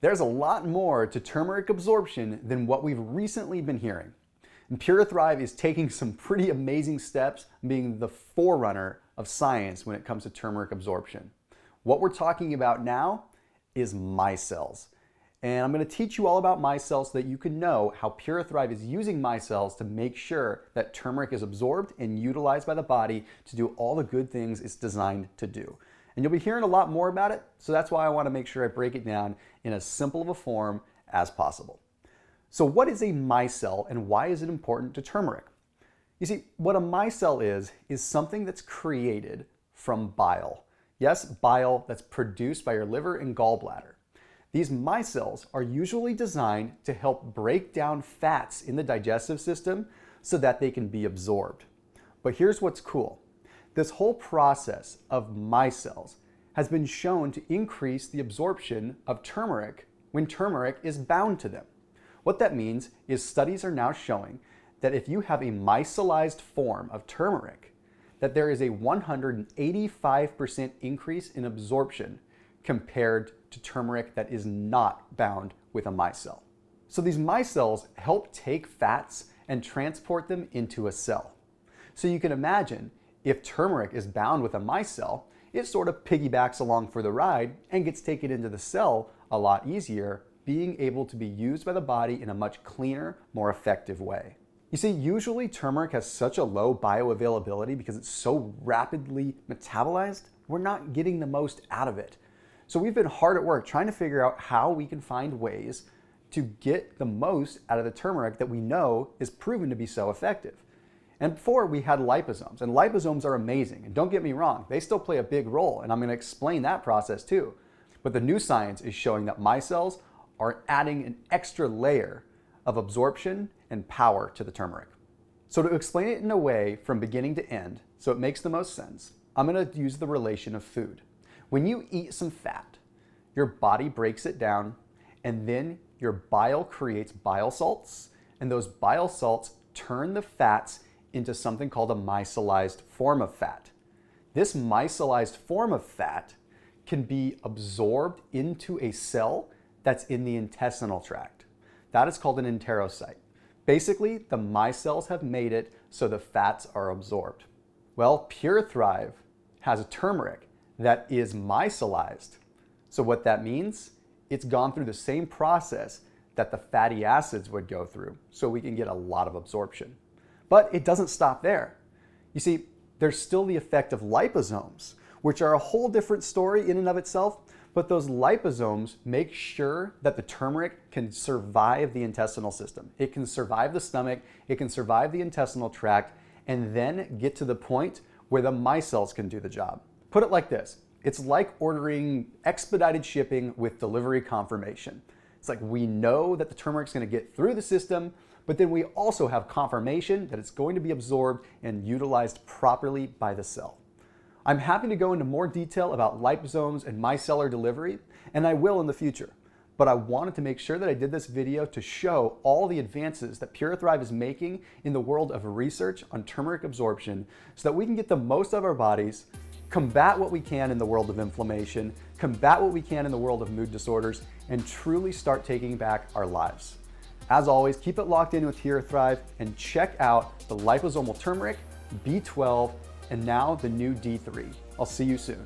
There's a lot more to turmeric absorption than what we've recently been hearing. And PuraTHRIVE is taking some pretty amazing steps, being the forerunner of science when it comes to turmeric absorption. What we're talking about now is Micelles. And I'm going to teach you all about Micelles so that you can know how PuraTHRIVE is using Micelles to make sure that turmeric is absorbed and utilized by the body to do all the good things it's designed to do. And you'll be hearing a lot more about it, so that's why I want to make sure I break it down in as simple of a form as possible. So what is a micelle and why is it important to turmeric? You see, what a micelle is something that's created from bile. Yes, bile that's produced by your liver and gallbladder. These micelles are usually designed to help break down fats in the digestive system so that they can be absorbed. But here's what's cool. This whole process of micelles has been shown to increase the absorption of turmeric when turmeric is bound to them. What that means is studies are now showing that if you have a micellized form of turmeric, that there is a 185% increase in absorption compared to turmeric that is not bound with a micelle. So these micelles help take fats and transport them into a cell. So you can imagine if turmeric is bound with a micelle, it sort of piggybacks along for the ride and gets taken into the cell a lot easier, being able to be used by the body in a much cleaner, more effective way. You see, usually turmeric has such a low bioavailability because it's so rapidly metabolized, we're not getting the most out of it. So we've been hard at work trying to figure out how we can find ways to get the most out of the turmeric that we know is proven to be so effective. And before we had liposomes, and liposomes are amazing, and don't get me wrong, they still play a big role, and I'm going to explain that process too. But the new science is showing that micelles are adding an extra layer of absorption and power to the turmeric. So to explain it in a way from beginning to end, so it makes the most sense, I'm going to use the relation of food. When you eat some fat, your body breaks it down, and then your bile creates bile salts, and those bile salts turn the fats into something called a micellized form of fat. This micellized form of fat can be absorbed into a cell that's in the intestinal tract. That is called an enterocyte. Basically, the micelles have made it so the fats are absorbed. Well, PuraTHRIVE has a turmeric that is micellized. So what that means, it's gone through the same process that the fatty acids would go through, so we can get a lot of absorption. But it doesn't stop there. You see, there's still the effect of liposomes, which are a whole different story in and of itself, but those liposomes make sure that the turmeric can survive the intestinal system. It can survive the stomach, it can survive the intestinal tract, and then get to the point where the micelles can do the job. Put it like this, it's like ordering expedited shipping with delivery confirmation. It's like we know that the turmeric's going to get through the system, but then we also have confirmation that it's going to be absorbed and utilized properly by the cell. I'm happy to go into more detail about liposomes and micellar delivery, and I will in the future. But I wanted to make sure that I did this video to show all the advances that PuraTHRIVE is making in the world of research on turmeric absorption so that we can get the most of our bodies, combat what we can in the world of inflammation, combat what we can in the world of mood disorders, and truly start taking back our lives. As always, keep it locked in with PuraTHRIVE and check out the liposomal turmeric, B12, and now the new D3. I'll see you soon.